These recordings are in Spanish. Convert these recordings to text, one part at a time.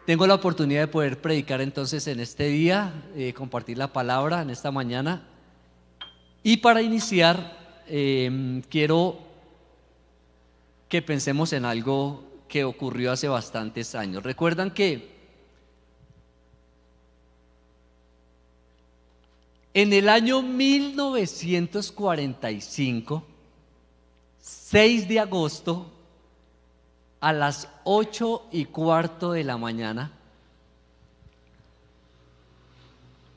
Tengo la oportunidad de poder predicar entonces en este día, compartir la palabra en esta mañana. Y para iniciar, quiero que pensemos en algo que ocurrió hace bastantes años. ¿Recuerdan que en el año 1945, 6 de agosto, a las 8:15 de la mañana,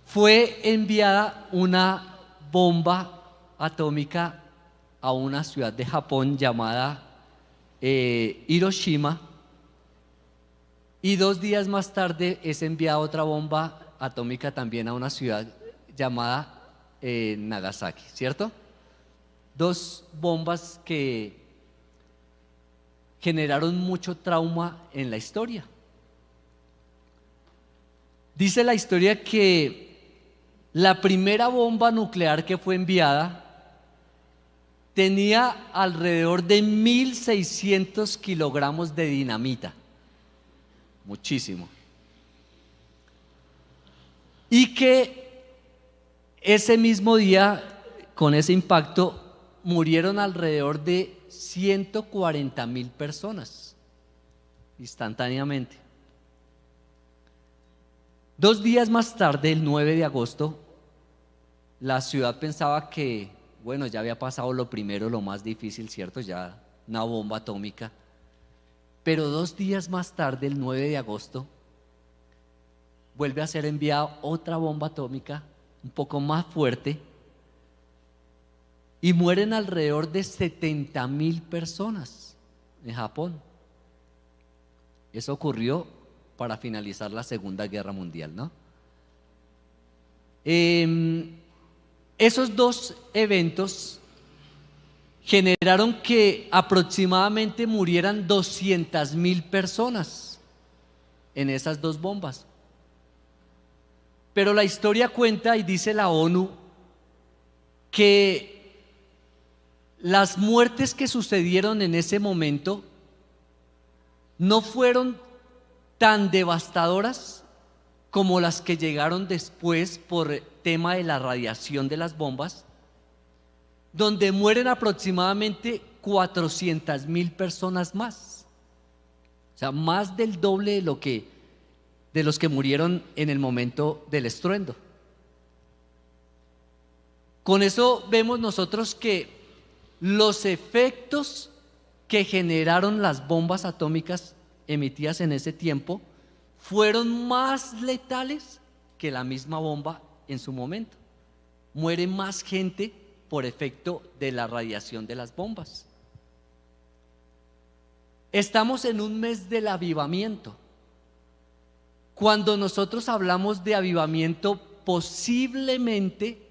fue enviada una bomba atómica a una ciudad de Japón llamada Hiroshima, y 2 días más tarde es enviada otra bomba atómica también a una ciudad llamada Nagasaki, ¿cierto? 2 bombas que generaron mucho trauma en la historia. Dice la historia que la primera bomba nuclear que fue enviada tenía alrededor de 1.600 kilogramos de dinamita, muchísimo, y que ese mismo día, con ese impacto, murieron alrededor de 140.000 personas instantáneamente. 2 días más tarde, el 9 de agosto, la ciudad pensaba que, bueno, ya había pasado lo primero, lo más difícil, ¿cierto? Ya una bomba atómica. Pero 2 días más tarde, el 9 de agosto, vuelve a ser enviada otra bomba atómica, un poco más fuerte, y mueren alrededor de 70.000 personas en Japón. Eso ocurrió para finalizar la Segunda Guerra Mundial, ¿no? Esos 2 eventos generaron que aproximadamente murieran 200.000 personas en esas 2 bombas. Pero la historia cuenta, y dice la ONU, que las muertes que sucedieron en ese momento no fueron tan devastadoras como las que llegaron después por el tema de la radiación de las bombas, donde mueren aproximadamente 400.000 personas más. O sea, más del doble de los que murieron en el momento del estruendo. Con eso vemos nosotros que los efectos que generaron las bombas atómicas emitidas en ese tiempo fueron más letales que la misma bomba en su momento. Muere más gente por efecto de la radiación de las bombas. Estamos en un mes del avivamiento. Cuando nosotros hablamos de avivamiento, posiblemente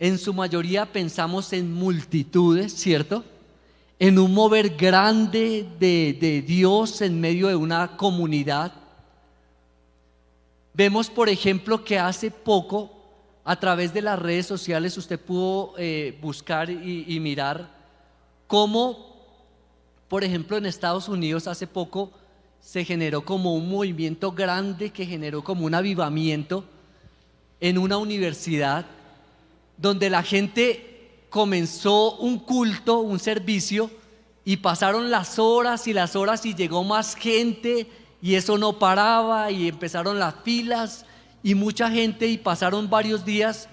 en su mayoría pensamos en multitudes, ¿cierto? En un mover grande de Dios en medio de una comunidad. Vemos, por ejemplo, que hace poco, a través de las redes sociales, usted pudo buscar y mirar cómo, por ejemplo, en Estados Unidos hace poco se generó como un movimiento grande que generó como un avivamiento en una universidad, donde la gente comenzó un culto, un servicio, y pasaron las horas y las horas y llegó más gente y eso no paraba y empezaron las filas y mucha gente, y pasaron varios días,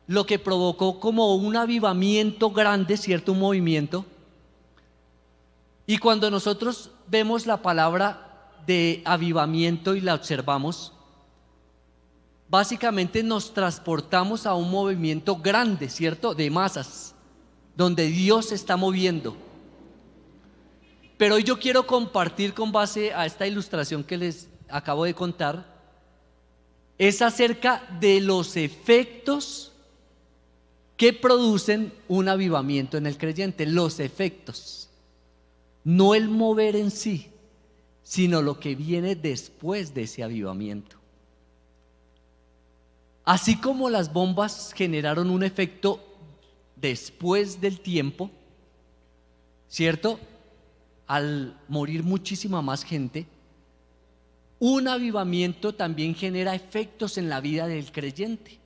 lo que provocó como un avivamiento grande, ¿cierto? Un movimiento. Y cuando nosotros vemos la palabra de avivamiento y la observamos, básicamente nos transportamos a un movimiento grande, ¿cierto? De masas, donde Dios se está moviendo. Pero hoy yo quiero compartir, con base a esta ilustración que les acabo de contar, es acerca de los efectos que producen un avivamiento en el creyente. Los efectos, no el mover en sí, sino lo que viene después de ese avivamiento. Así como las bombas generaron un efecto después del tiempo, ¿cierto? Al morir muchísima más gente, un avivamiento también genera efectos en la vida del creyente.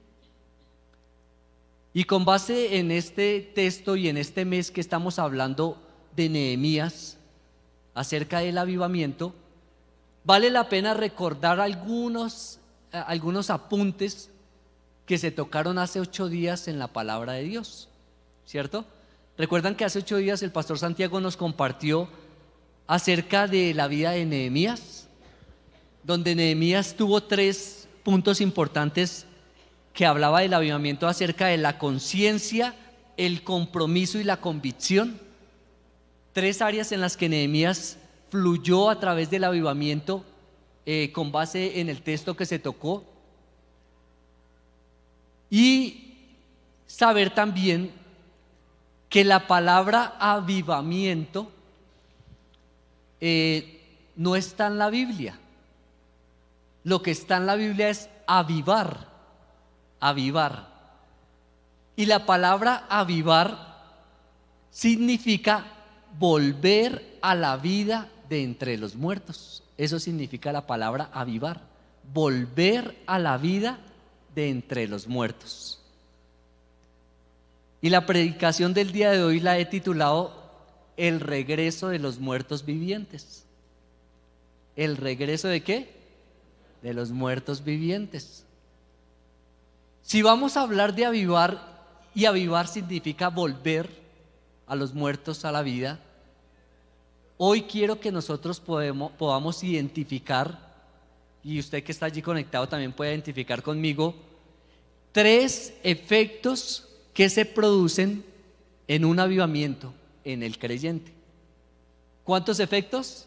Y con base en este texto y en este mes que estamos hablando de Nehemías acerca del avivamiento, vale la pena recordar algunos apuntes que se tocaron hace 8 días en la palabra de Dios, ¿cierto? ¿Recuerdan que hace 8 días el pastor Santiago nos compartió acerca de la vida de Nehemías? Donde Nehemías tuvo 3 puntos importantes que hablaba del avivamiento acerca de la conciencia, el compromiso y la convicción. 3 áreas en las que Nehemías fluyó a través del avivamiento con base en el texto que se tocó. Y saber también que la palabra avivamiento no está en la Biblia. Lo que está en la Biblia es avivar. Y la palabra avivar significa volver a la vida de entre los muertos. Eso significa la palabra avivar, volver a la vida de entre los muertos. Y la predicación del día de hoy la he titulado El regreso de los muertos vivientes. ¿El regreso de qué? De los muertos vivientes. Si vamos a hablar de avivar, y avivar significa volver a los muertos a la vida, hoy quiero que nosotros podamos identificar, y usted que está allí conectado también puede identificar conmigo, 3 efectos que se producen en un avivamiento en el creyente. ¿Cuántos efectos?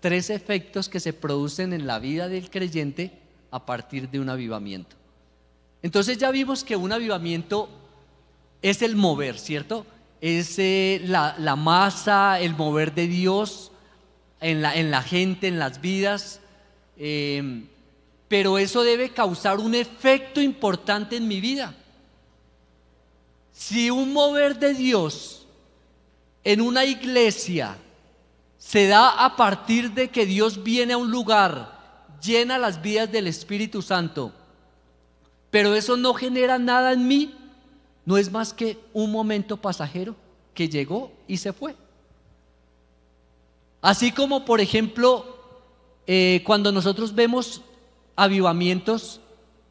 3 efectos que se producen en la vida del creyente a partir de un avivamiento. Entonces ya vimos que un avivamiento es el mover, ¿cierto? Es la masa, el mover de Dios en la gente, en las vidas. Pero eso debe causar un efecto importante en mi vida. Si un mover de Dios en una iglesia se da a partir de que Dios viene a un lugar, llena las vidas del Espíritu Santo, pero eso no genera nada en mí, no es más que un momento pasajero que llegó y se fue. Así como, por ejemplo, cuando nosotros vemos avivamientos,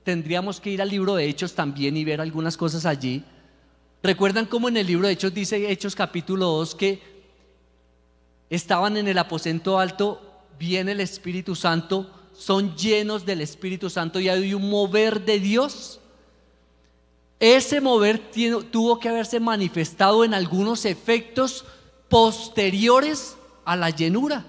tendríamos que ir al libro de Hechos también y ver algunas cosas allí. ¿Recuerdan cómo en el libro de Hechos dice Hechos capítulo 2 que estaban en el aposento alto, viene el Espíritu Santo, son llenos del Espíritu Santo y hay un mover de Dios? Ese mover tuvo que haberse manifestado en algunos efectos posteriores a la llenura,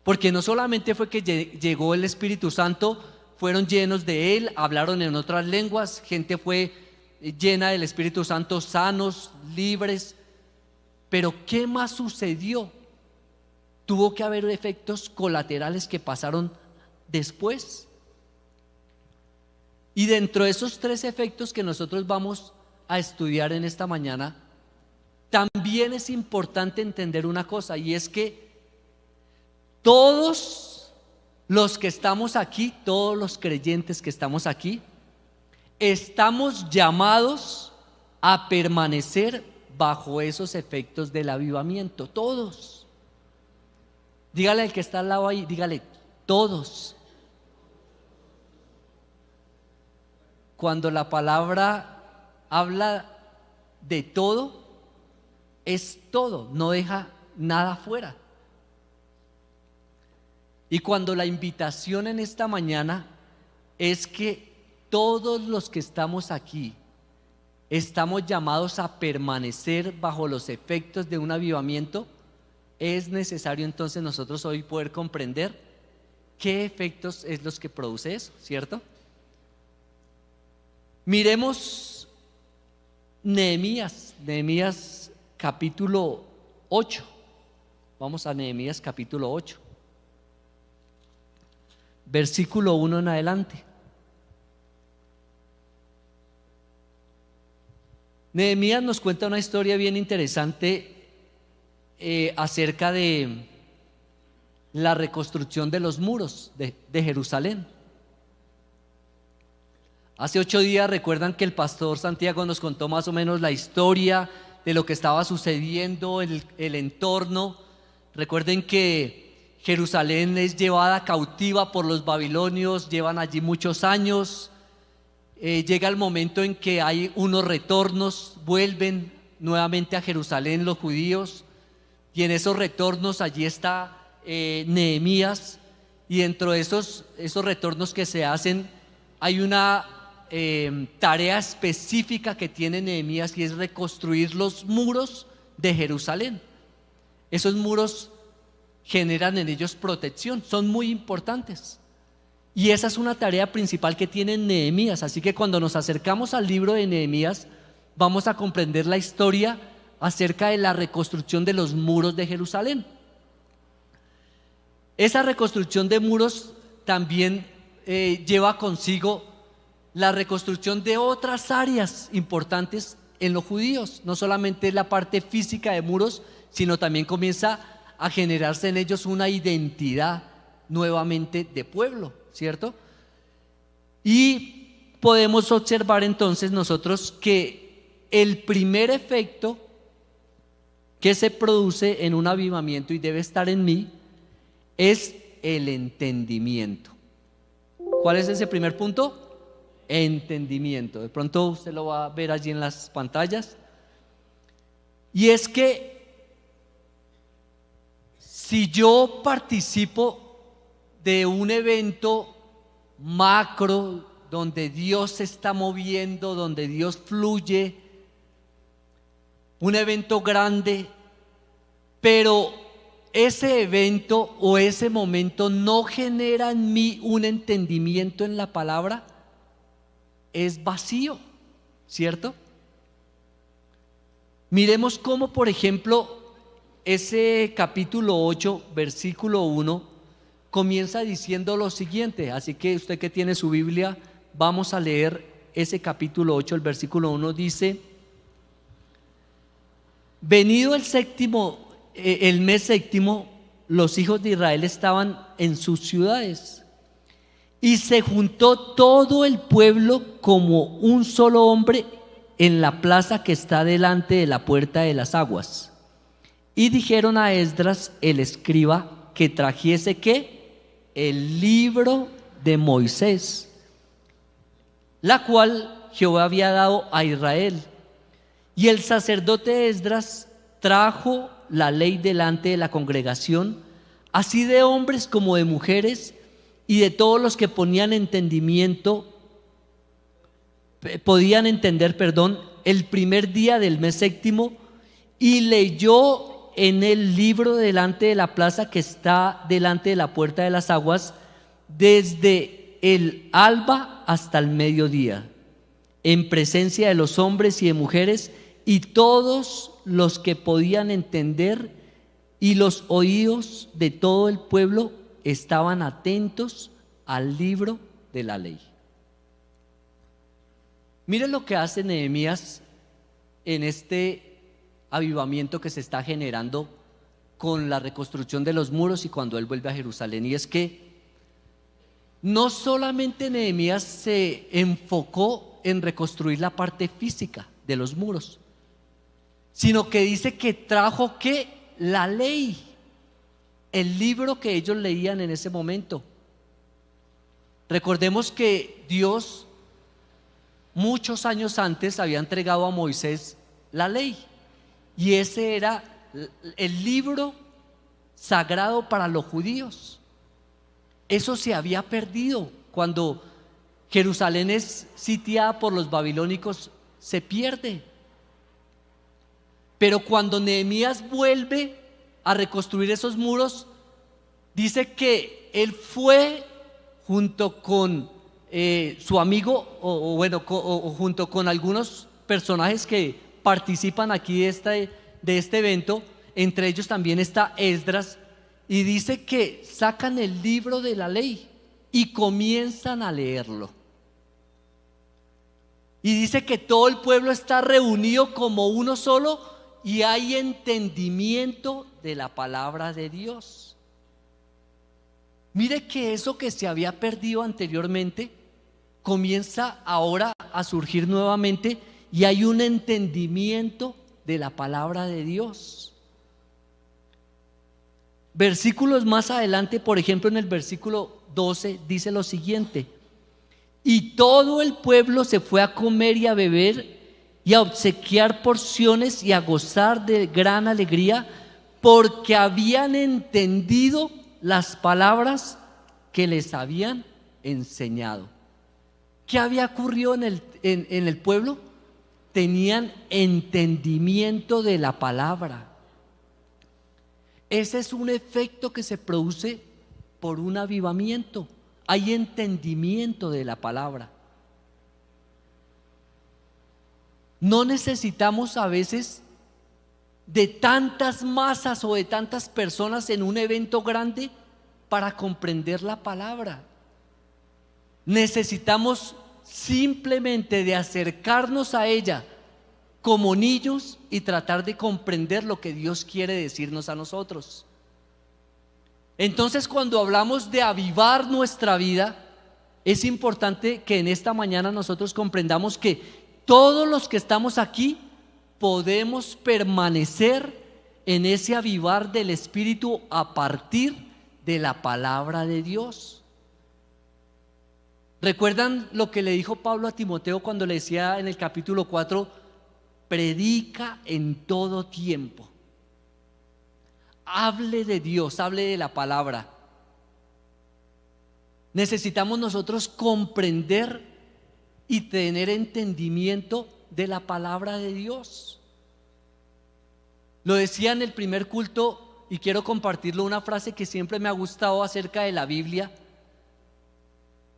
porque no solamente fue que llegó el Espíritu Santo, fueron llenos de Él, hablaron en otras lenguas, gente fue llena del Espíritu Santo, sanos, libres. Pero ¿qué más sucedió? Tuvo que haber efectos colaterales que pasaron después. Y dentro de esos 3 efectos que nosotros vamos a estudiar en esta mañana, también es importante entender una cosa, y es que todos los que estamos aquí, todos los creyentes que estamos aquí, estamos llamados a permanecer bajo esos efectos del avivamiento. Todos. Dígale al que está al lado ahí, dígale, todos. Cuando la palabra habla de todo, es todo, no deja nada fuera. Y cuando la invitación en esta mañana es que todos los que estamos aquí estamos llamados a permanecer bajo los efectos de un avivamiento, es necesario entonces nosotros hoy poder comprender qué efectos es los que produce eso, ¿cierto? Miremos Nehemías capítulo 8. Vamos a Nehemías capítulo 8, versículo 1 en adelante. Nehemías nos cuenta una historia bien interesante acerca de la reconstrucción de los muros de Jerusalén. Hace 8 días recuerdan que el pastor Santiago nos contó más o menos la historia de lo que estaba sucediendo, el entorno. Recuerden que Jerusalén es llevada cautiva por los babilonios, llevan allí muchos años. Llega el momento en que hay unos retornos, vuelven nuevamente a Jerusalén los judíos, y en esos retornos allí está Nehemías, y dentro de esos retornos que se hacen hay una tarea específica que tiene Nehemías, y es reconstruir los muros de Jerusalén. Esos muros generan en ellos protección, son muy importantes, y esa es una tarea principal que tiene Nehemías. Así que cuando nos acercamos al libro de Nehemías vamos a comprender la historia acerca de la reconstrucción de los muros de Jerusalén. Esa reconstrucción de muros también lleva consigo la reconstrucción de otras áreas importantes en los judíos. No solamente la parte física de muros, sino también comienza a generarse en ellos una identidad nuevamente de pueblo, ¿cierto? Y podemos observar entonces nosotros que el primer efecto que se produce en un avivamiento, y debe estar en mí, es el entendimiento. ¿Cuál es ese primer punto? Entendimiento. De pronto usted lo va a ver allí en las pantallas. Y es que si yo participo de un evento macro donde Dios se está moviendo, donde Dios fluye, un evento grande, pero ese evento o ese momento no genera en mí un entendimiento en la palabra, es vacío, ¿cierto? Miremos cómo, por ejemplo, ese capítulo 8, versículo 1, comienza diciendo lo siguiente. Así que usted que tiene su Biblia, vamos a leer ese capítulo 8, el versículo 1 dice: venido el mes séptimo, los hijos de Israel estaban en sus ciudades, y se juntó todo el pueblo como un solo hombre en la plaza que está delante de la puerta de las aguas. Y dijeron a Esdras el escriba que trajese ¿qué? El libro de Moisés, la cual Jehová había dado a Israel. Y el sacerdote Esdras trajo la ley delante de la congregación, así de hombres como de mujeres, y de todos los que podían entender, el primer día del mes séptimo, y leyó en el libro delante de la plaza que está delante de la puerta de las aguas, desde el alba hasta el mediodía, en presencia de los hombres y de mujeres, y todos los que podían entender, y los oídos de todo el pueblo estaban atentos al libro de la ley. Miren lo que hace Nehemías en este avivamiento que se está generando con la reconstrucción de los muros y cuando él vuelve a Jerusalén. Y es que no solamente Nehemías se enfocó en reconstruir la parte física de los muros, sino que dice que trajo ¿qué? La ley, el libro que ellos leían en ese momento. Recordemos que Dios muchos años antes había entregado a Moisés la ley, y ese era el libro sagrado para los judíos. Eso se había perdido cuando Jerusalén es sitiada por los babilónicos, se pierde. Pero cuando Nehemías vuelve a reconstruir esos muros, dice que él fue junto con su amigo, junto con algunos personajes que participan aquí de este evento. Entre ellos también está Esdras, y dice que sacan el libro de la ley y comienzan a leerlo. Y dice que todo el pueblo está reunido como uno solo, y hay entendimiento de la palabra de Dios. Mire que eso que se había perdido anteriormente comienza ahora a surgir nuevamente y hay un entendimiento de la palabra de Dios. Versículos más adelante, por ejemplo en el versículo 12 dice lo siguiente: y todo el pueblo se fue a comer y a beber y a obsequiar porciones y a gozar de gran alegría, porque habían entendido las palabras que les habían enseñado. ¿Qué había ocurrido en el pueblo? Tenían entendimiento de la palabra. Ese es un efecto que se produce por un avivamiento. Hay entendimiento de la palabra. No necesitamos a veces de tantas masas o de tantas personas en un evento grande para comprender la palabra. Necesitamos simplemente de acercarnos a ella como niños y tratar de comprender lo que Dios quiere decirnos a nosotros. Entonces, cuando hablamos de avivar nuestra vida, es importante que en esta mañana nosotros comprendamos que todos los que estamos aquí podemos permanecer en ese avivar del Espíritu a partir de la palabra de Dios. ¿Recuerdan lo que le dijo Pablo a Timoteo cuando le decía en el capítulo 4: predica en todo tiempo? Hable de Dios, hable de la palabra. Necesitamos nosotros comprender y tener entendimiento de la palabra de Dios. Lo decía en el primer culto y quiero compartirlo, una frase que siempre me ha gustado acerca de la Biblia,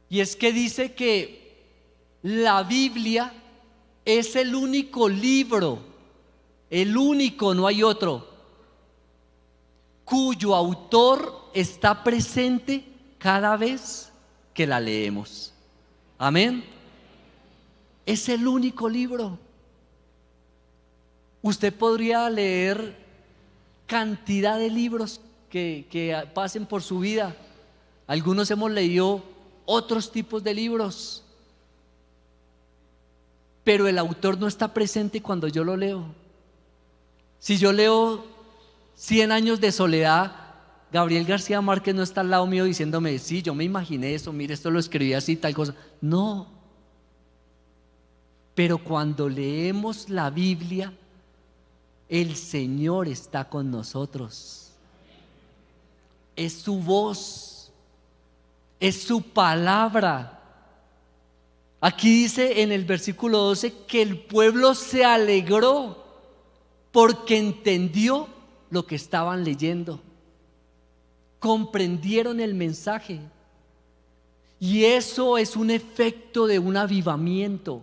y es que dice que la Biblia es el único libro, el único, no hay otro, cuyo autor está presente cada vez que la leemos. Amén. Es el único libro. Usted podría leer cantidad de libros que pasen por su vida. Algunos hemos leído otros tipos de libros, pero el autor no está presente cuando yo lo leo. Si yo leo 100 años de soledad, Gabriel García Márquez no está al lado mío diciéndome: sí, yo me imaginé eso, mire, esto lo escribí así, tal cosa. No. Pero cuando leemos la Biblia, el Señor está con nosotros. Es su voz, es su palabra. Aquí dice en el versículo 12 que el pueblo se alegró porque entendió lo que estaban leyendo. Comprendieron el mensaje. Y eso es un efecto de un avivamiento.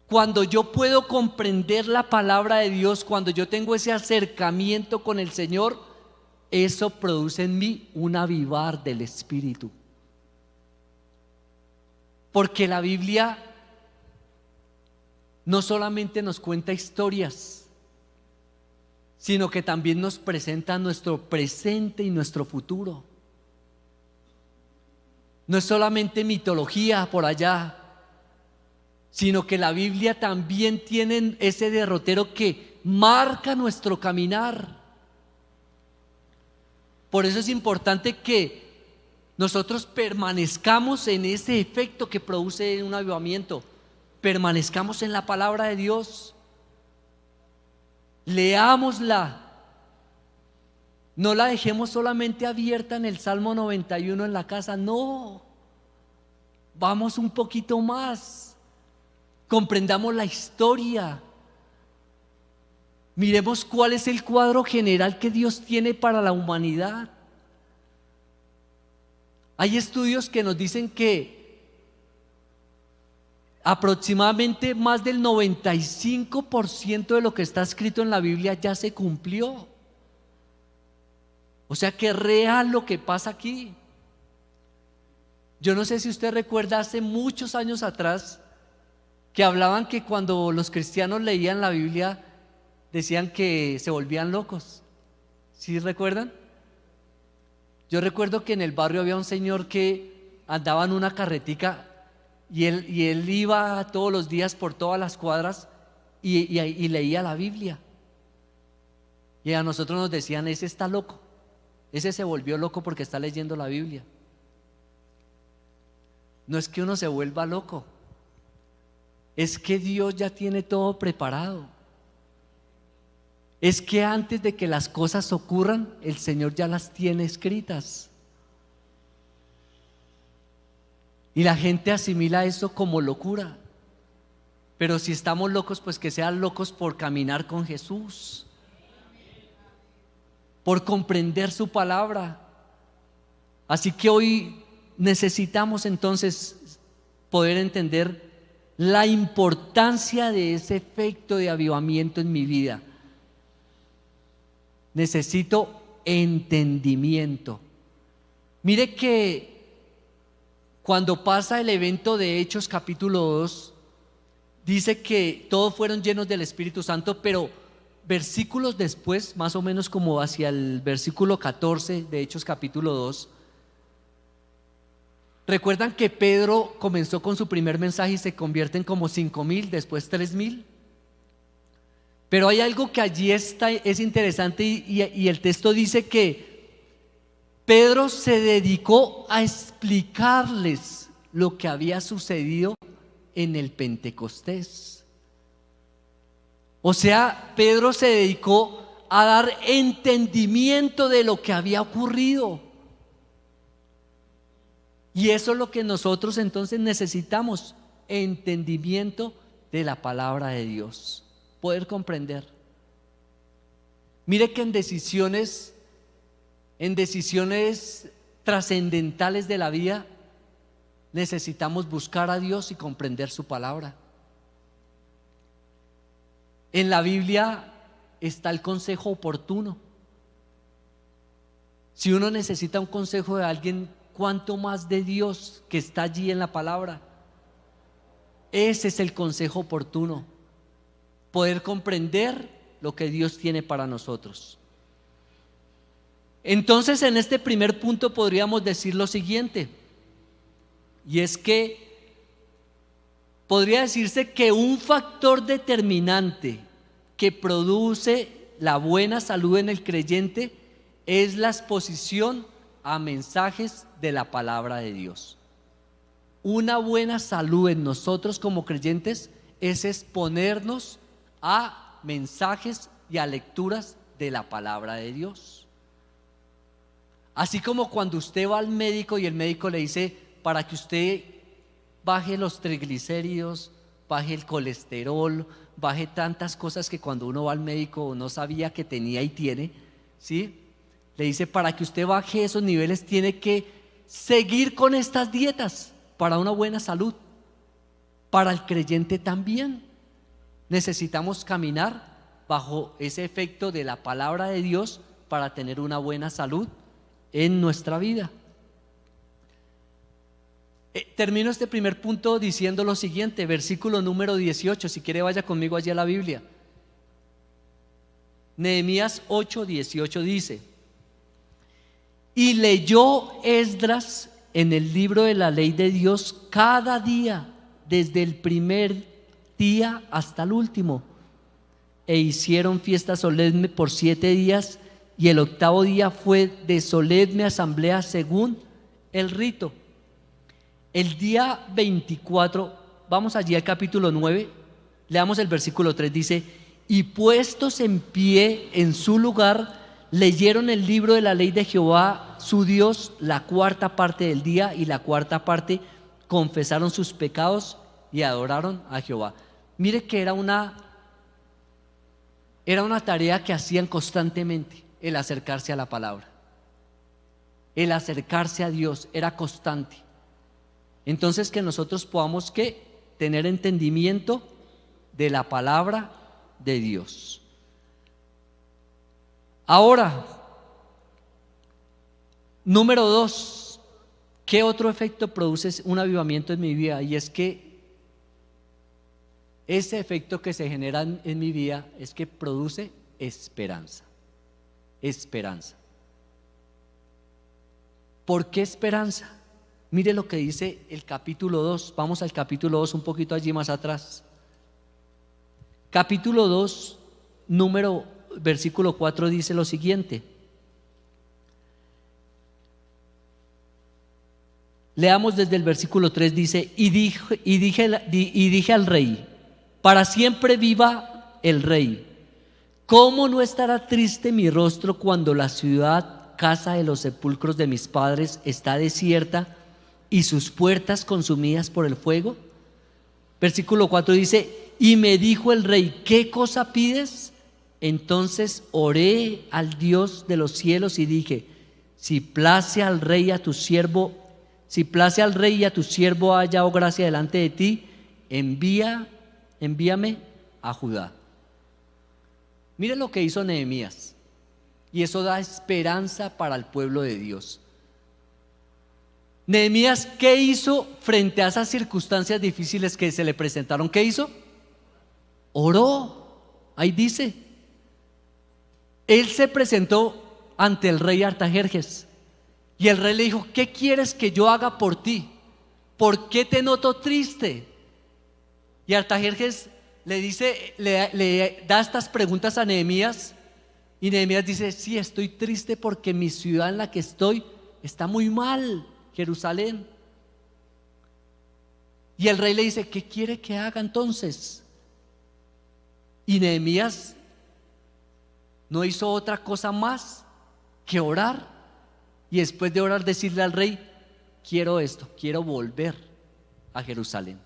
Cuando yo puedo comprender la palabra de Dios, cuando yo tengo ese acercamiento con el Señor, eso produce en mí un avivar del Espíritu. Porque la Biblia no solamente nos cuenta historias, sino que también nos presenta nuestro presente y nuestro futuro. No es solamente mitología por allá, sino que la Biblia también tiene ese derrotero que marca nuestro caminar. Por eso es importante que nosotros permanezcamos en ese efecto que produce un avivamiento. Permanezcamos en la palabra de Dios. Leámosla. No la dejemos solamente abierta en el Salmo 91 en la casa. No. Vamos un poquito más. Comprendamos la historia. Miremos cuál es el cuadro general que Dios tiene para la humanidad. Hay estudios que nos dicen que aproximadamente más del 95% de lo que está escrito en la Biblia ya se cumplió. O sea que es real lo que pasa aquí. Yo no sé si usted recuerda hace muchos años atrás que hablaban que cuando los cristianos leían la Biblia decían que se volvían locos. ¿Sí recuerdan? Yo recuerdo que en el barrio había un señor que andaba en una carretica y él iba todos los días por todas las cuadras y leía la Biblia. Y a nosotros nos decían, ese está loco, ese se volvió loco porque está leyendo la Biblia. No es que uno se vuelva loco, es que Dios ya tiene todo preparado. Es que antes de que las cosas ocurran, el Señor ya las tiene escritas. Y la gente asimila eso como locura. Pero si estamos locos, pues que sean locos por caminar con Jesús, por comprender su palabra. Así que hoy necesitamos entonces poder entender la importancia de ese efecto de avivamiento en mi vida. Necesito entendimiento. Mire que cuando pasa el evento de Hechos capítulo 2, dice que todos fueron llenos del Espíritu Santo, pero versículos después, más o menos como hacia el versículo 14 de Hechos capítulo 2, recuerdan que Pedro comenzó con su primer mensaje y se convierten como 5,000, después 3,000. Pero hay algo que allí es interesante y el texto dice que Pedro se dedicó a explicarles lo que había sucedido en el Pentecostés. O sea, Pedro se dedicó a dar entendimiento de lo que había ocurrido. Y eso es lo que nosotros entonces necesitamos, entendimiento de la palabra de Dios, poder comprender. Mire que en decisiones trascendentales de la vida necesitamos buscar a Dios y comprender su palabra. En la Biblia está el consejo oportuno. Si uno necesita un consejo de alguien, ¿cuánto más de Dios que está allí en la palabra? Ese es el consejo oportuno, poder comprender lo que Dios tiene para nosotros. Entonces, en este primer punto podríamos decir lo siguiente, y es que podría decirse que un factor determinante que produce la buena salud en el creyente es la exposición a mensajes de la palabra de Dios. Una buena salud en nosotros como creyentes es exponernos a mensajes y a lecturas de la palabra de Dios. Así como cuando usted va al médico y el médico le dice, para que usted baje los triglicéridos, baje el colesterol, baje tantas cosas que cuando uno va al médico no sabía que tenía y tiene, ¿sí? Le dice, para que usted baje esos niveles tiene que seguir con estas dietas para una buena salud. Para el creyente también necesitamos caminar bajo ese efecto de la palabra de Dios para tener una buena salud en nuestra vida. Termino este primer punto diciendo lo siguiente, versículo número 18, si quiere vaya conmigo allí a la Biblia. Nehemías 8:18 dice: y leyó Esdras en el libro de la ley de Dios cada día, desde el primer día hasta el último, e hicieron fiesta solemne por 7 días, y el 8º día fue de solemne asamblea según el rito. El día 24, vamos allí al capítulo 9, leamos el versículo 3, dice: y puestos en pie en su lugar, leyeron el libro de la ley de Jehová su Dios la 4ª parte del día, y la 4ª parte confesaron sus pecados y adoraron a Jehová. Mire que era una tarea que hacían constantemente, el acercarse a la palabra, el acercarse a Dios, era constante. Entonces que nosotros podamos tener entendimiento de la palabra de Dios. Ahora, número 2, ¿qué otro efecto produce un avivamiento en mi vida? Y es que ese efecto que se genera en mi vida es que produce esperanza. Esperanza. ¿Por qué esperanza? Mire lo que dice el capítulo 2. Vamos al capítulo 2 un poquito allí más atrás. Capítulo 2, versículo 4 dice lo siguiente. Leamos desde el versículo 3, dice, y dije al rey, para siempre viva el rey. ¿Cómo no estará triste mi rostro cuando la ciudad, casa de los sepulcros de mis padres, está desierta y sus puertas consumidas por el fuego? Versículo 4 dice, y me dijo el rey, ¿qué cosa pides? Entonces oré al Dios de los cielos y dije, si place al rey y a tu siervo haya hallado gracia delante de ti, envíame a Judá. Miren lo que hizo Nehemías, y eso da esperanza para el pueblo de Dios. Nehemías, ¿qué hizo frente a esas circunstancias difíciles que se le presentaron? ¿Qué hizo? Oró. Ahí dice. Él se presentó ante el rey Artajerjes y el rey le dijo, ¿qué quieres que yo haga por ti? ¿Por qué te noto triste? Y Artajerjes le dice, le da estas preguntas a Nehemías, y Nehemías dice, sí, estoy triste porque mi ciudad en la que estoy está muy mal, Jerusalén. Y el rey le dice, ¿qué quiere que haga entonces? Y Nehemías no hizo otra cosa más que orar, y después de orar decirle al rey, quiero esto, quiero volver a Jerusalén.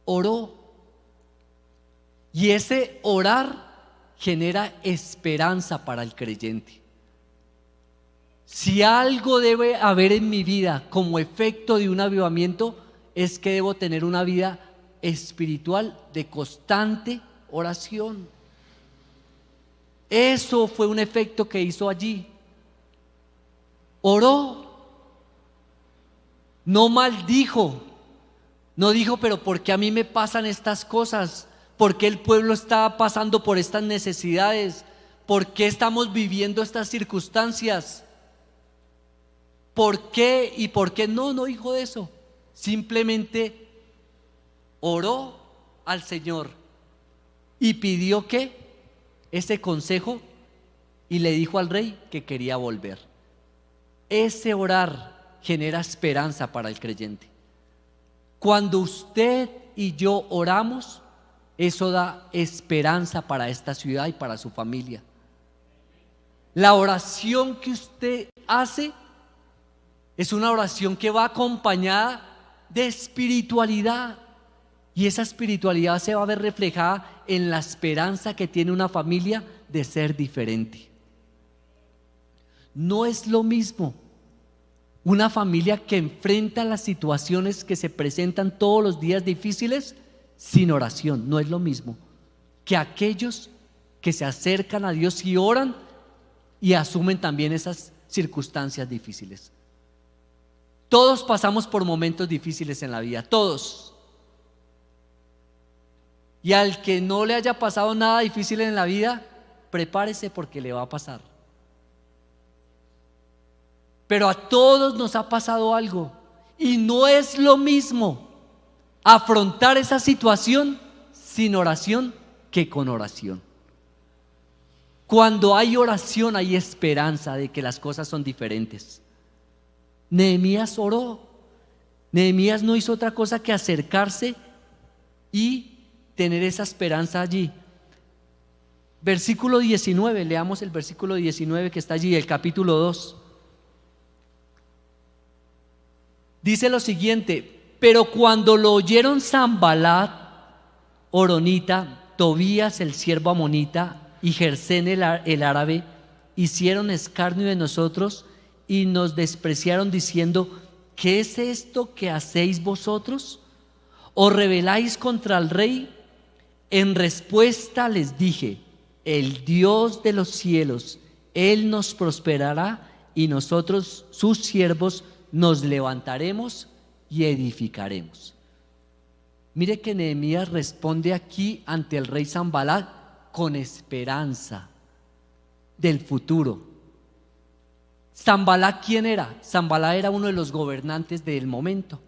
Oró, y ese orar genera esperanza para el creyente. Si algo debe haber en mi vida como efecto de un avivamiento, es que debo tener una vida espiritual de constante oración. Eso fue un efecto que hizo allí. Oró, no maldijo, no dijo, pero ¿por qué a mí me pasan estas cosas? ¿Por qué el pueblo está pasando por estas necesidades? ¿Por qué estamos viviendo estas circunstancias? ¿Por qué y por qué no? No dijo eso. Simplemente oró al Señor y pidió que ese consejo, y le dijo al rey que quería volver. Ese orar genera esperanza para el creyente. Cuando usted y yo oramos, eso da esperanza para esta ciudad y para su familia. La oración que usted hace es una oración que va acompañada de espiritualidad, y esa espiritualidad se va a ver reflejada en la esperanza que tiene una familia de ser diferente. No es lo mismo una familia que enfrenta las situaciones que se presentan todos los días difíciles sin oración. No es lo mismo que aquellos que se acercan a Dios y oran y asumen también esas circunstancias difíciles. Todos pasamos por momentos difíciles en la vida, todos. Y al que no le haya pasado nada difícil en la vida, prepárese porque le va a pasar. Pero a todos nos ha pasado algo, y no es lo mismo afrontar esa situación sin oración que con oración. Cuando hay oración hay esperanza de que las cosas son diferentes. Nehemías oró. Nehemías no hizo otra cosa que acercarse y tener esa esperanza allí. Versículo 19, leamos el versículo 19 que está allí, el capítulo 2. Dice lo siguiente: pero cuando lo oyeron Sanballat horonita, Tobías el siervo amonita y Gersén el árabe, hicieron escarnio de nosotros y nos despreciaron diciendo: ¿qué es esto que hacéis vosotros? ¿Os rebeláis contra el rey? En respuesta les dije: el Dios de los cielos, Él nos prosperará, y nosotros, sus siervos, nos levantaremos y edificaremos. Mire que Nehemías responde aquí ante el rey Sanballat con esperanza del futuro. Sanballat, ¿quién era? Sanballat era uno de los gobernantes del momento.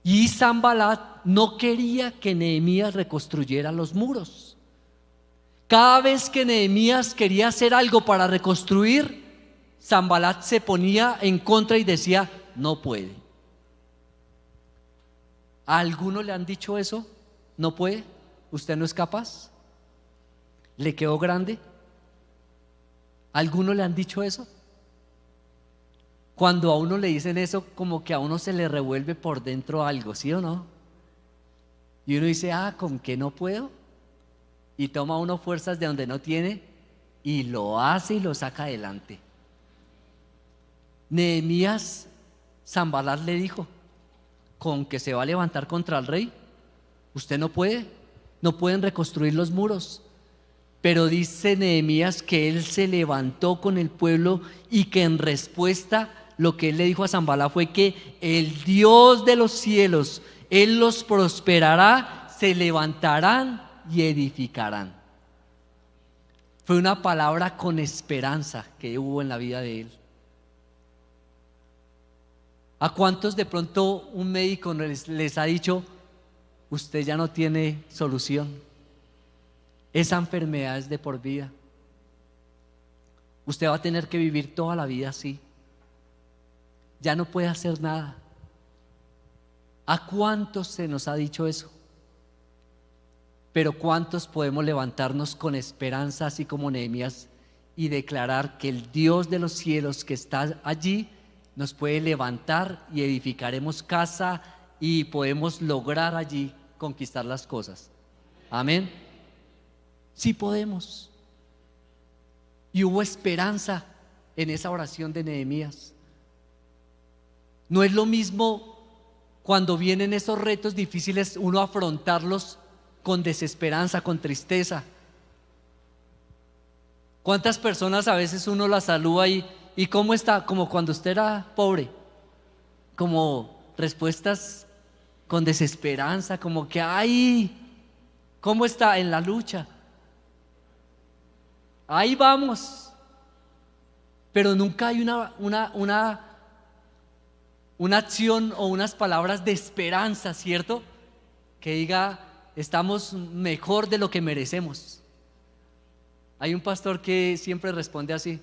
Y Sanballat no quería que Nehemías reconstruyera los muros. Cada vez que Nehemías quería hacer algo para reconstruir, Sanballat se ponía en contra y decía: no puede. ¿A alguno le han dicho eso? ¿No puede? ¿Usted no es capaz? ¿Le quedó grande? ¿A alguno le han dicho eso? Cuando a uno le dicen eso, como que a uno se le revuelve por dentro algo, ¿sí o no? Y uno dice: ¿con qué no puedo? Y toma uno fuerzas de donde no tiene y lo hace y lo saca adelante. Nehemías, Sanballat le dijo: con que se va a levantar contra el rey, usted no puede, no pueden reconstruir los muros. Pero dice Nehemías que él se levantó con el pueblo y que en respuesta lo que él le dijo a Sanballat fue que el Dios de los cielos, él los prosperará, se levantarán y edificarán. Fue una palabra con esperanza que hubo en la vida de él. ¿A cuántos de pronto un médico les ha dicho: usted ya no tiene solución, esa enfermedad es de por vida, usted va a tener que vivir toda la vida así, ya no puede hacer nada? ¿A cuántos se nos ha dicho eso? Pero ¿cuántos podemos levantarnos con esperanza, así como Nehemías, y declarar que el Dios de los cielos que está allí nos puede levantar y edificaremos casa y podemos lograr allí conquistar las cosas? Amén. Sí podemos. Y hubo esperanza en esa oración de Nehemías. No es lo mismo cuando vienen esos retos difíciles uno afrontarlos con desesperanza, con tristeza. ¿Cuántas personas a veces uno las saluda y cómo está? Como cuando usted era pobre, como respuestas con desesperanza, como que ay, ¿cómo está? En la lucha. Ahí vamos. Pero nunca hay una acción o unas palabras de esperanza, ¿cierto? Que diga: estamos mejor de lo que merecemos. Hay un pastor que siempre responde así.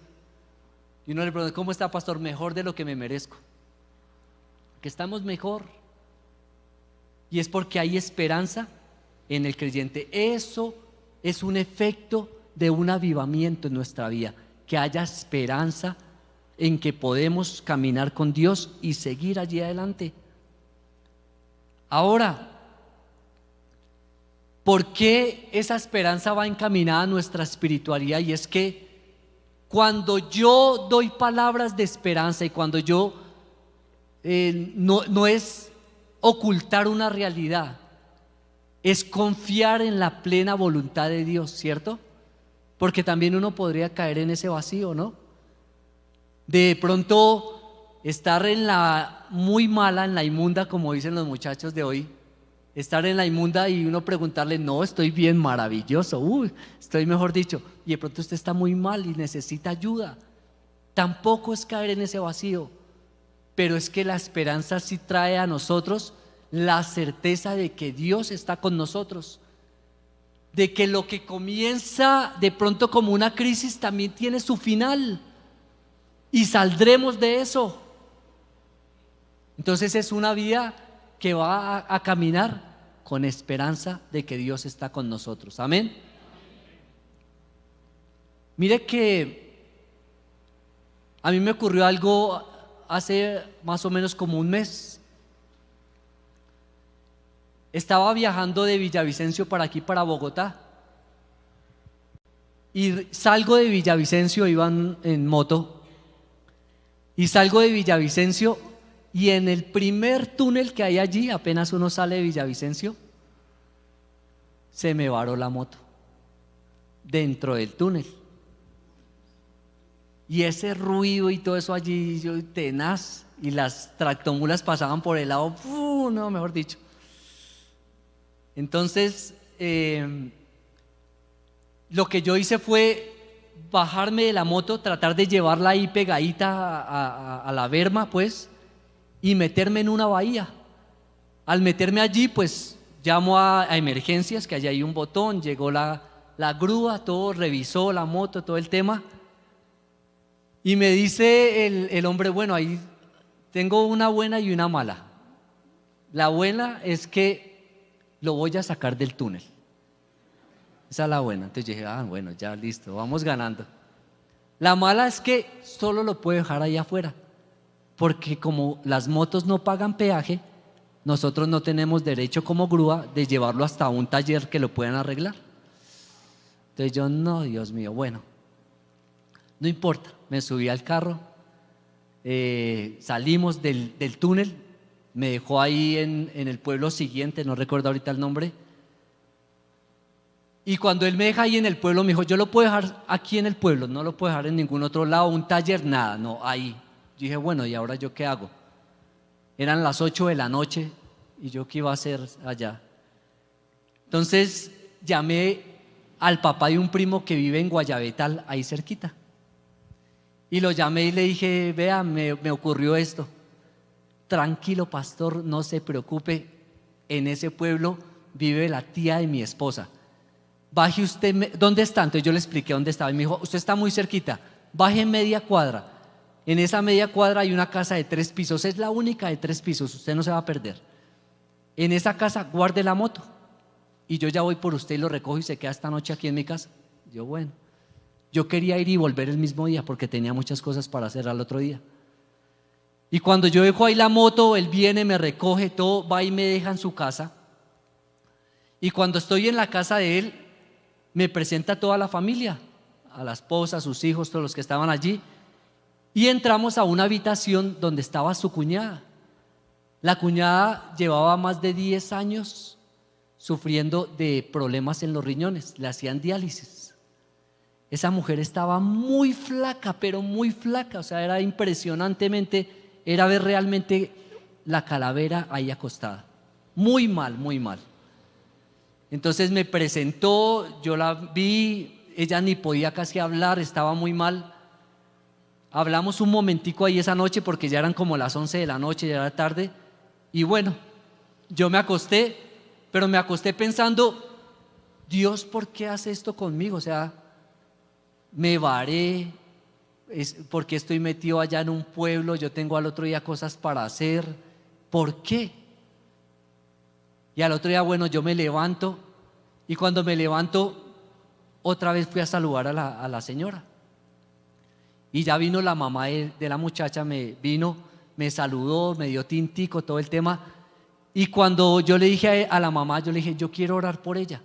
Y uno le pregunta: ¿cómo está, pastor? Mejor de lo que me merezco. Que estamos mejor. Y es porque hay esperanza en el creyente. Eso es un efecto de un avivamiento en nuestra vida. Que haya esperanza en que podemos caminar con Dios y seguir allí adelante. Ahora, ¿por qué esa esperanza va encaminada a nuestra espiritualidad? Y es que cuando yo doy palabras de esperanza y cuando yo no es ocultar una realidad, es confiar en la plena voluntad de Dios, ¿cierto? Porque también uno podría caer en ese vacío, ¿no? De pronto estar en la muy mala, en la inmunda, como dicen los muchachos de hoy. Estar en la inmunda y uno preguntarle: no, estoy bien, maravilloso, estoy mejor dicho. Y de pronto usted está muy mal y necesita ayuda. Tampoco es caer en ese vacío, pero es que la esperanza sí trae a nosotros la certeza de que Dios está con nosotros, de que lo que comienza de pronto como una crisis también tiene su final y saldremos de eso. Entonces es una vida que va a caminar con esperanza de que Dios está con nosotros. Amén. Mire que a mí me ocurrió algo hace más o menos como un mes. Estaba viajando de Villavicencio para aquí, para Bogotá, y salgo de Villavicencio, iban en moto, y salgo de Villavicencio, y en el primer túnel que hay allí, apenas uno sale de Villavicencio, se me varó la moto dentro del túnel. Y ese ruido y todo eso allí, yo tenaz, y las tractomulas pasaban por el lado, no, mejor dicho. Entonces, lo que yo hice fue bajarme de la moto, tratar de llevarla ahí pegadita a la berma, pues, y meterme en una bahía. Al meterme allí, pues, llamo a emergencias, que allí hay un botón, llegó la grúa, todo, revisó la moto, todo el tema. Y me dice el hombre, bueno, ahí tengo una buena y una mala. La buena es que lo voy a sacar del túnel. Esa es la buena. Entonces yo dije, bueno, ya listo, vamos ganando. La mala es que solo lo puedo dejar ahí afuera, porque como las motos no pagan peaje, nosotros no tenemos derecho como grúa de llevarlo hasta un taller que lo puedan arreglar. Entonces yo, no, Dios mío, bueno, no importa, me subí al carro, salimos del túnel, me dejó ahí en el pueblo siguiente, no recuerdo ahorita el nombre. Y cuando él me deja ahí en el pueblo, me dijo, yo lo puedo dejar aquí en el pueblo, no lo puedo dejar en ningún otro lado, un taller, nada, no, ahí. Yo dije, bueno, ¿y ahora yo qué hago? Eran las 8 de la noche y yo qué iba a hacer allá. Entonces llamé al papá de un primo que vive en Guayabetal, ahí cerquita. Y lo llamé y le dije, vea, me ocurrió esto. Tranquilo, pastor, no se preocupe, en ese pueblo vive la tía de mi esposa. Baje usted, ¿dónde está? Entonces yo le expliqué dónde estaba y me dijo, usted está muy cerquita, baje media cuadra. En esa media cuadra hay una casa de 3 pisos, es la única de 3 pisos, usted no se va a perder. En esa casa guarde la moto y yo ya voy por usted y lo recojo y se queda esta noche aquí en mi casa. Yo, bueno, yo quería ir y volver el mismo día porque tenía muchas cosas para hacer al otro día. Y cuando yo dejo ahí la moto, él viene, me recoge todo, va y me deja en su casa. Y cuando estoy en la casa de él, me presenta a toda la familia, a la esposa, a sus hijos, todos los que estaban allí. Y entramos a una habitación donde estaba su cuñada. La cuñada llevaba más de 10 años sufriendo de problemas en los riñones, le hacían diálisis. Esa mujer estaba muy flaca, pero muy flaca, o sea, era impresionantemente, era ver realmente la calavera ahí acostada. Muy mal, muy mal. Entonces me presentó, yo la vi, ella ni podía casi hablar, estaba muy mal. Hablamos un momentico ahí esa noche porque ya eran como las 11 de la noche, ya era tarde. Y bueno, yo me acosté, pero me acosté pensando, Dios, ¿por qué hace esto conmigo? O sea, me varé, porque estoy metido allá en un pueblo, yo tengo al otro día cosas para hacer, ¿por qué? Y al otro día, bueno, yo me levanto y cuando me levanto, otra vez fui a saludar a la señora. Y ya vino la mamá de la muchacha, me saludó, me dio tintico, todo el tema. Y cuando yo le dije a la mamá, yo le dije, yo quiero orar por ella.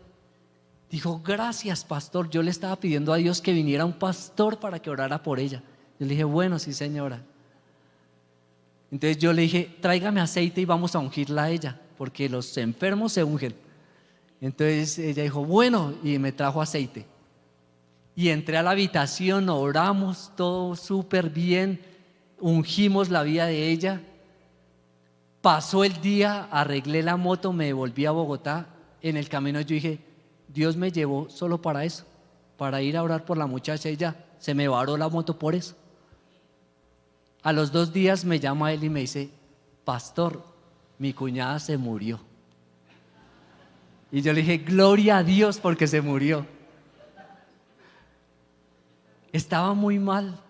Dijo, gracias, pastor. Yo le estaba pidiendo a Dios que viniera un pastor para que orara por ella. Yo le dije, bueno, sí, señora. Entonces yo le dije, tráigame aceite y vamos a ungirla a ella, porque los enfermos se ungen. Entonces ella dijo, bueno, y me trajo aceite. Y entré a la habitación, oramos todo súper bien, ungimos la vida de ella. Pasó el día, arreglé la moto, me devolví a Bogotá. En el camino yo dije, Dios me llevó solo para eso, para ir a orar por la muchacha y ya, se me varó la moto por eso. A los 2 días me llama él y me dice, pastor, mi cuñada se murió. Y yo le dije, gloria a Dios porque se murió. Estaba muy mal,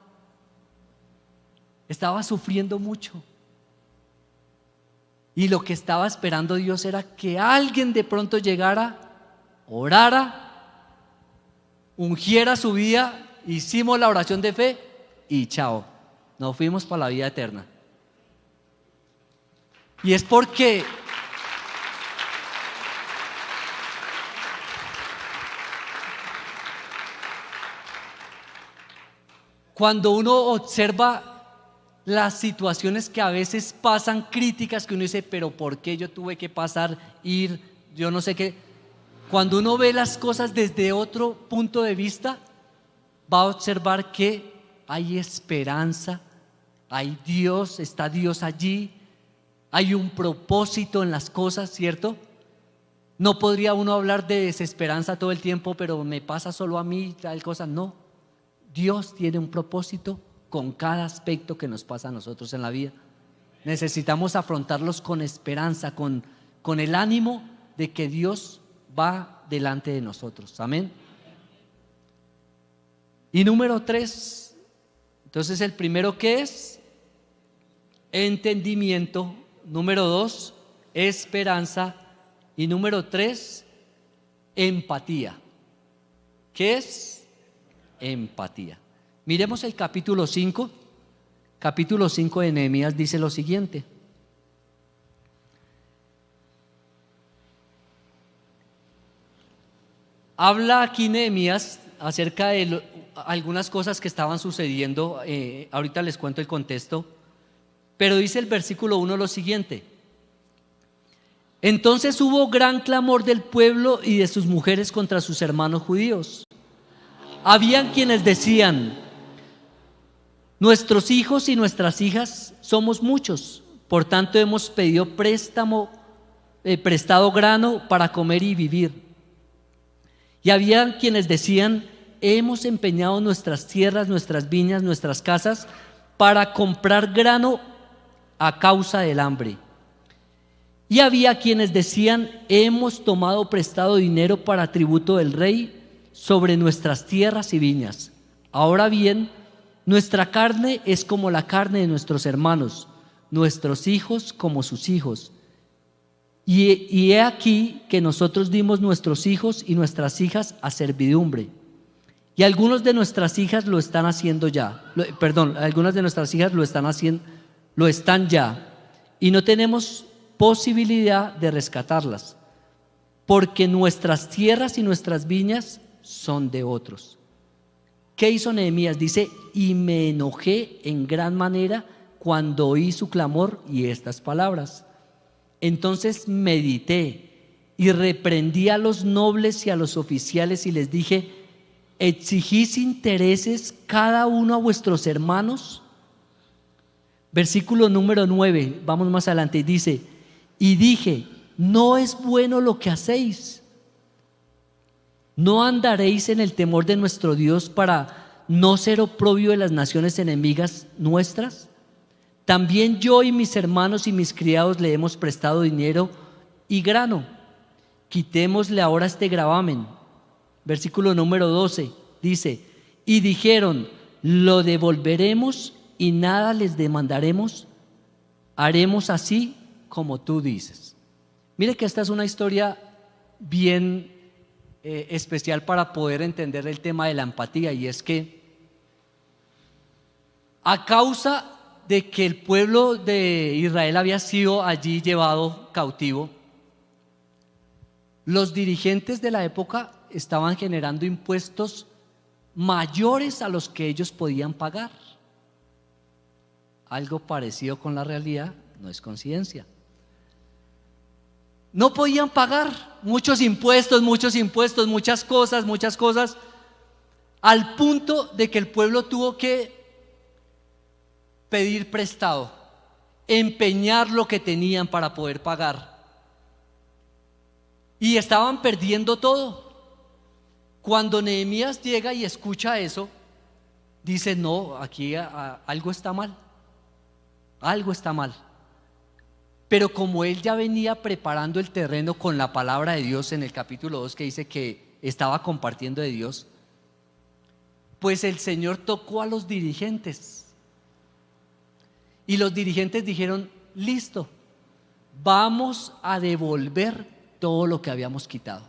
estaba sufriendo mucho. Y lo que estaba esperando Dios era que alguien de pronto llegara, orara, ungiera su vida, hicimos la oración de fe y chao, nos fuimos para la vida eterna. Y es porque cuando uno observa las situaciones que a veces pasan, críticas que uno dice, pero ¿por qué yo tuve que pasar, ir, yo no sé qué? Cuando uno ve las cosas desde otro punto de vista, va a observar que hay esperanza, hay Dios, está Dios allí, hay un propósito en las cosas, ¿cierto? No podría uno hablar de desesperanza todo el tiempo, pero me pasa solo a mí, tal cosa, no. Dios tiene un propósito con cada aspecto que nos pasa a nosotros en la vida. Necesitamos afrontarlos con esperanza, con el ánimo de que Dios va delante de nosotros. Amén. Y número 3, entonces el primero, ¿qué es? Entendimiento. Número 2, esperanza. Y número 3, empatía. ¿Qué es? Empatía. Miremos el capítulo 5. Capítulo 5 de Nehemías dice lo siguiente. Habla aquí Nehemías acerca de algunas cosas que estaban sucediendo. Ahorita les cuento el contexto. Pero dice el versículo 1 lo siguiente: entonces hubo gran clamor del pueblo y de sus mujeres contra sus hermanos judíos. Habían quienes decían: nuestros hijos y nuestras hijas somos muchos, por tanto hemos pedido prestado grano para comer y vivir. Y había quienes decían: hemos empeñado nuestras tierras, nuestras viñas, nuestras casas para comprar grano a causa del hambre. Y había quienes decían: hemos tomado prestado dinero para tributo del rey sobre nuestras tierras y viñas. Ahora bien, nuestra carne es como la carne de nuestros hermanos, nuestros hijos como sus hijos. Y he aquí que nosotros dimos nuestros hijos y nuestras hijas a servidumbre. Y algunos de nuestras hijas lo están haciendo ya. Algunas de nuestras hijas lo están ya. Y no tenemos posibilidad de rescatarlas, porque nuestras tierras y nuestras viñas son de otros. ¿Qué hizo Nehemías? Dice: y me enojé en gran manera cuando oí su clamor y estas palabras. Entonces medité y reprendí a los nobles y a los oficiales y les dije: ¿exigís intereses cada uno a vuestros hermanos? Versículo número 9, vamos más adelante, dice: y dije: no es bueno lo que hacéis. ¿No andaréis en el temor de nuestro Dios para no ser oprobio de las naciones enemigas nuestras? También yo y mis hermanos y mis criados le hemos prestado dinero y grano. Quitémosle ahora este gravamen. Versículo número 12 dice: y dijeron: lo devolveremos y nada les demandaremos. Haremos así como tú dices. Mire que esta es una historia bien especial para poder entender el tema de la empatía, y es que a causa de que el pueblo de Israel había sido allí llevado cautivo, los dirigentes de la época estaban generando impuestos mayores a los que ellos podían pagar. Algo parecido con la realidad no es coincidencia. No podían pagar muchos impuestos, muchas cosas, al punto de que el pueblo tuvo que pedir prestado, empeñar lo que tenían para poder pagar. Y estaban perdiendo todo. Cuando Nehemías llega y escucha eso, dice: no, aquí algo está mal. Algo está mal. Pero como él ya venía preparando el terreno con la palabra de Dios en el capítulo 2, que dice que estaba compartiendo de Dios, pues el Señor tocó a los dirigentes. Y los dirigentes dijeron: listo, vamos a devolver todo lo que habíamos quitado.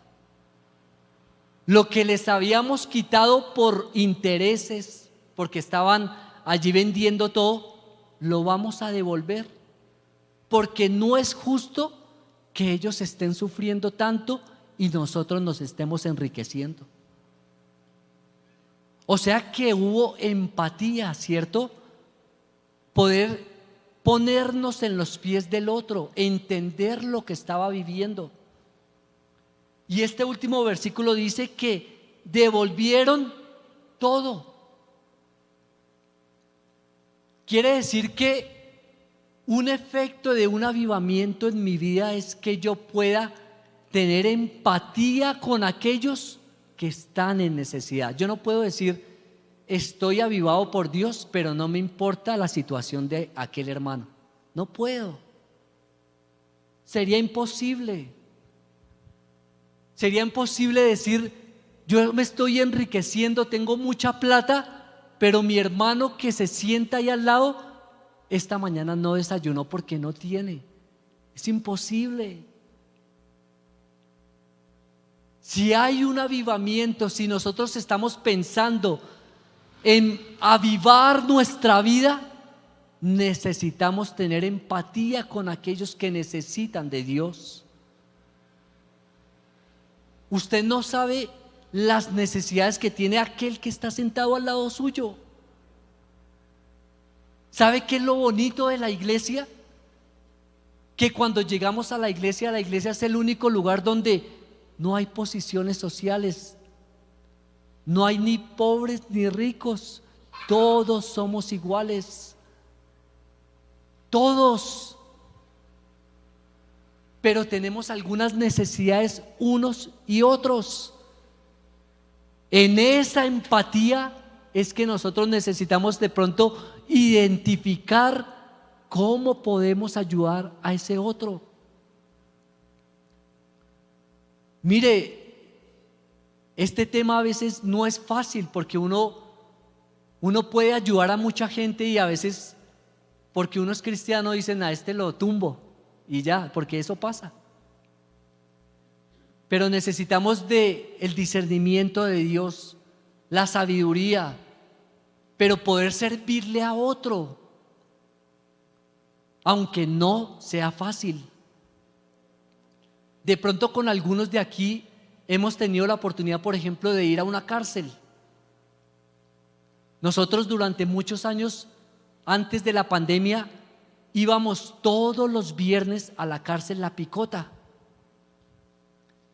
Lo que les habíamos quitado por intereses, porque estaban allí vendiendo todo, lo vamos a devolver, porque no es justo que ellos estén sufriendo tanto y nosotros nos estemos enriqueciendo. O sea que hubo empatía, ¿cierto? Poder ponernos en los pies del otro, entender lo que estaba viviendo. Y este último versículo dice que devolvieron todo. Quiere decir que un efecto de un avivamiento en mi vida es que yo pueda tener empatía con aquellos que están en necesidad. Yo no puedo decir: estoy avivado por Dios, pero no me importa la situación de aquel hermano. No puedo. Sería imposible. Sería imposible decir, yo me estoy enriqueciendo, tengo mucha plata, pero mi hermano que se sienta ahí al lado, esta mañana no desayunó porque no tiene. Es imposible. Si hay un avivamiento, si nosotros estamos pensando en avivar nuestra vida, necesitamos tener empatía con aquellos que necesitan de Dios. Usted no sabe las necesidades que tiene aquel que está sentado al lado suyo. ¿Sabe qué es lo bonito de la iglesia? Que cuando llegamos a la iglesia es el único lugar donde no hay posiciones sociales, no hay ni pobres ni ricos, todos somos iguales, todos. Pero tenemos algunas necesidades unos y otros. En esa empatía es que nosotros necesitamos de pronto identificar cómo podemos ayudar a ese otro. Mire, este tema a veces no es fácil porque uno puede ayudar a mucha gente y a veces porque uno es cristiano dicen a este lo tumbo y ya, porque eso pasa. Pero necesitamos de el discernimiento de Dios, la sabiduría, pero poder servirle a otro, aunque no sea fácil. De pronto con algunos de aquí hemos tenido la oportunidad, por ejemplo, de ir a una cárcel. Nosotros durante muchos años, antes de la pandemia, íbamos todos los viernes a la cárcel La Picota.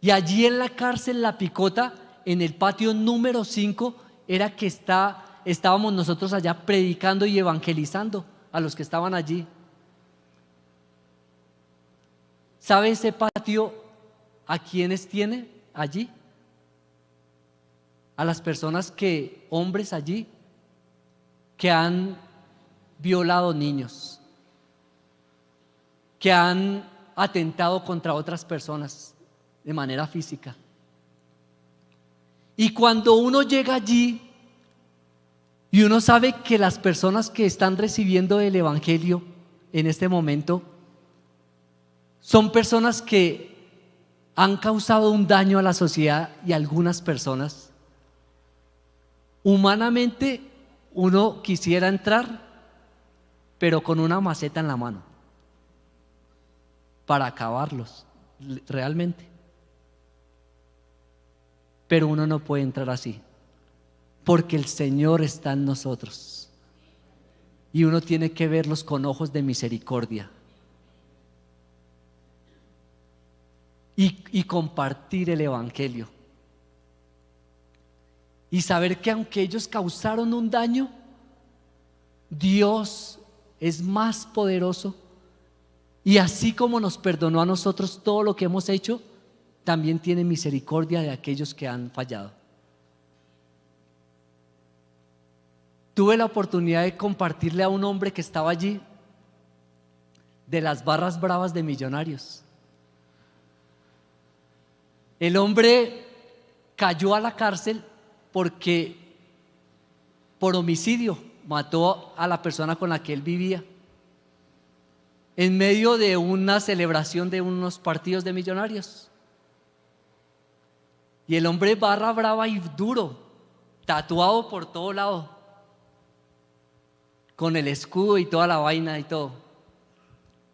Y allí en la cárcel La Picota, en el patio número 5, era que estábamos nosotros allá predicando y evangelizando a los que estaban allí. ¿Sabe ese patio a quiénes tiene allí? A las personas hombres allí, que han violado niños, que han atentado contra otras personas de manera física. Y cuando uno llega allí y uno sabe que las personas que están recibiendo el evangelio en este momento son personas que han causado un daño a la sociedad y a algunas personas, humanamente uno quisiera entrar, pero con una maceta en la mano para acabarlos realmente. Pero uno no puede entrar así, porque el Señor está en nosotros y uno tiene que verlos con ojos de misericordia y compartir el evangelio y saber que aunque ellos causaron un daño, Dios es más poderoso, y así como nos perdonó a nosotros todo lo que hemos hecho, también tiene misericordia de aquellos que han fallado. Tuve la oportunidad de compartirle a un hombre que estaba allí de las barras bravas de Millonarios. El hombre cayó a la cárcel porque por homicidio mató a la persona con la que él vivía en medio de una celebración de unos partidos de Millonarios. Y el hombre barra brava y duro, tatuado por todo lado, con el escudo y toda la vaina y todo.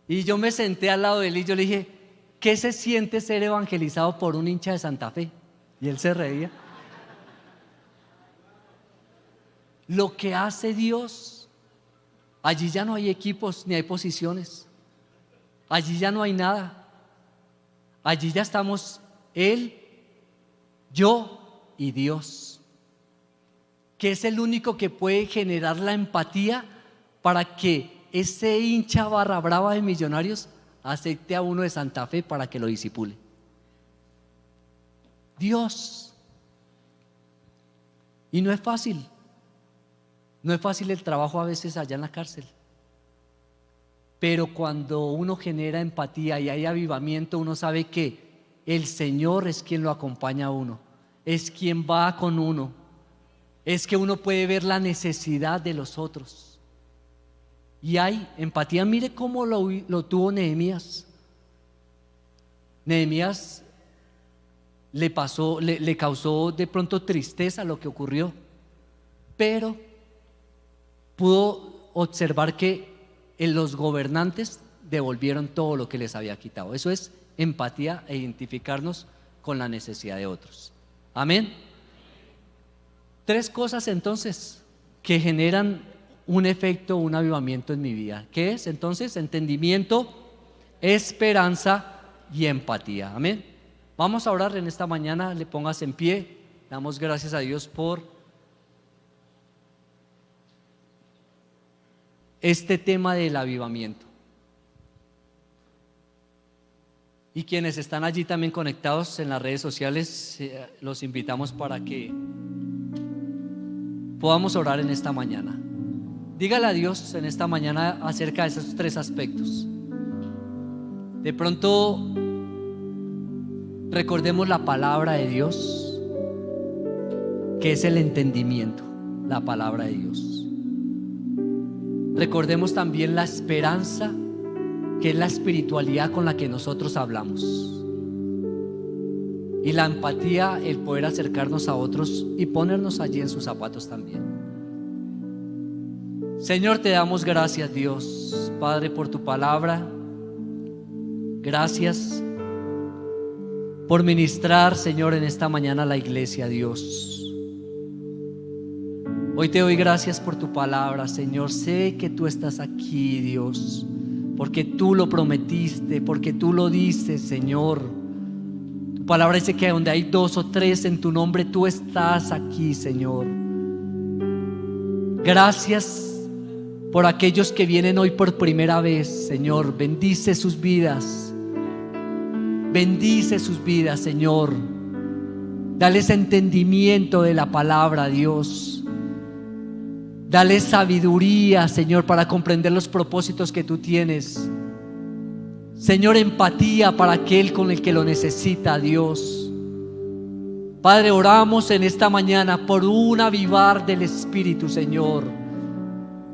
Y yo me senté al lado de él y yo le dije, ¿qué se siente ser evangelizado por un hincha de Santa Fe? Y él se reía. Lo que hace Dios, allí ya no hay equipos ni hay posiciones, allí ya no hay nada, allí ya estamos Él, yo y Dios, que es el único que puede generar la empatía para que ese hincha barra brava de Millonarios acepte a uno de Santa Fe para que lo disipule. Dios. Y no es fácil, No es fácil el trabajo a veces allá en la cárcel, pero cuando uno genera empatía y hay avivamiento, uno sabe que el Señor es quien lo acompaña a uno, es quien va con uno, es que uno puede ver la necesidad de los otros. Y hay empatía. Mire cómo lo tuvo Nehemías. Nehemías le causó de pronto tristeza lo que ocurrió, pero pudo observar que los gobernantes devolvieron todo lo que les había quitado. Eso es empatía e identificarnos con la necesidad de otros. Amén. 3 cosas entonces que generan un efecto, un avivamiento en mi vida. ¿Qué es? Entonces, entendimiento, esperanza y empatía. Amén. Vamos a orar en esta mañana. Le pongas en pie. Damos gracias a Dios por este tema del avivamiento. Y quienes están allí también conectados en las redes sociales, los invitamos para que podamos orar en esta mañana. Dígale a Dios en esta mañana acerca de esos 3 aspectos. De pronto recordemos la palabra de Dios, que es el entendimiento, la palabra de Dios. Recordemos también la esperanza, que es la espiritualidad con la que nosotros hablamos, y la empatía, el poder acercarnos a otros y ponernos allí en sus zapatos también. Señor, te damos gracias, Dios, Padre, por tu palabra. Gracias por ministrar, Señor, en esta mañana a la iglesia, Dios. Hoy te doy gracias por tu palabra, Señor. Sé que tú estás aquí, Dios, porque tú lo prometiste, porque tú lo dices, Señor. Tu palabra dice que donde hay 2 o 3 en tu nombre, tú estás aquí, Señor. Gracias por aquellos que vienen hoy por primera vez, Señor. Bendice sus vidas. Bendice sus vidas, Señor. Dales entendimiento de la palabra, Dios. Dale sabiduría, Señor, para comprender los propósitos que tú tienes. Señor, empatía para aquel con el que lo necesita, Dios. Padre, oramos en esta mañana por un avivar del Espíritu, Señor.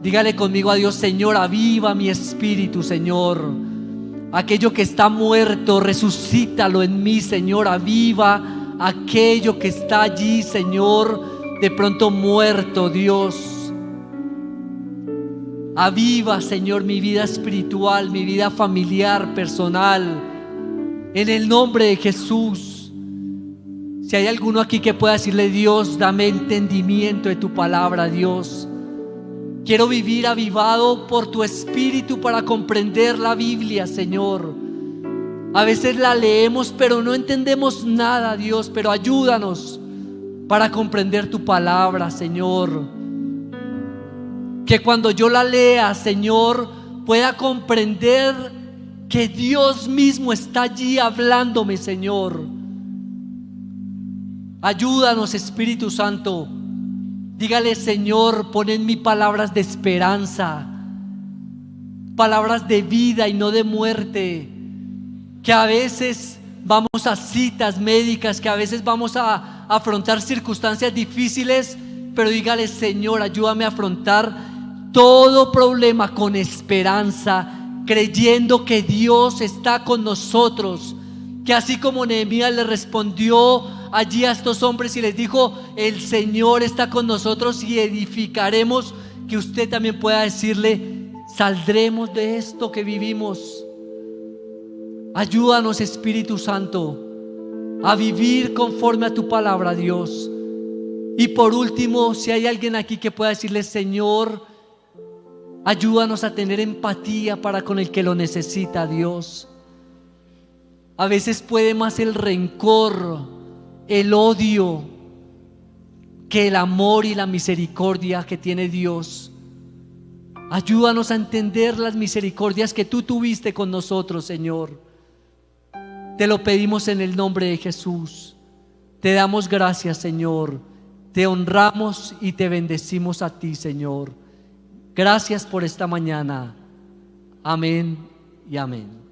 Dígale conmigo a Dios: Señor, aviva mi espíritu, Señor. Aquello que está muerto, resucítalo en mí, Señor. Aviva aquello que está allí, Señor, de pronto muerto, Dios. Aviva, Señor, mi vida espiritual, mi vida familiar, personal, en el nombre de Jesús. Si hay alguno aquí que pueda decirle: Dios, dame entendimiento de tu palabra, Dios. Quiero vivir avivado por tu espíritu para comprender la Biblia, Señor. A veces la leemos pero no entendemos nada, Dios, pero ayúdanos para comprender tu palabra, Señor. Que cuando yo la lea, Señor, pueda comprender que Dios mismo está allí hablándome, Señor. Ayúdanos, Espíritu Santo. Dígale: Señor, pon en mí palabras de esperanza, palabras de vida y no de muerte. Que a veces vamos a citas médicas, que a veces vamos a afrontar circunstancias difíciles, pero dígale: Señor, ayúdame a afrontar todo problema con esperanza, creyendo que Dios está con nosotros. Que así como Nehemías le respondió allí a estos hombres y les dijo: el Señor está con nosotros y edificaremos, que usted también pueda decirle: saldremos de esto que vivimos. Ayúdanos, Espíritu Santo, a vivir conforme a tu palabra, Dios. Y por último, si hay alguien aquí que pueda decirle: Señor, ayúdanos a tener empatía para con el que lo necesita, Dios. A veces puede más el rencor, el odio, que el amor y la misericordia que tiene Dios. Ayúdanos a entender las misericordias que tú tuviste con nosotros, Señor. Te lo pedimos en el nombre de Jesús. Te damos gracias, Señor. Te honramos y te bendecimos a ti, Señor. Gracias por esta mañana. Amén y amén.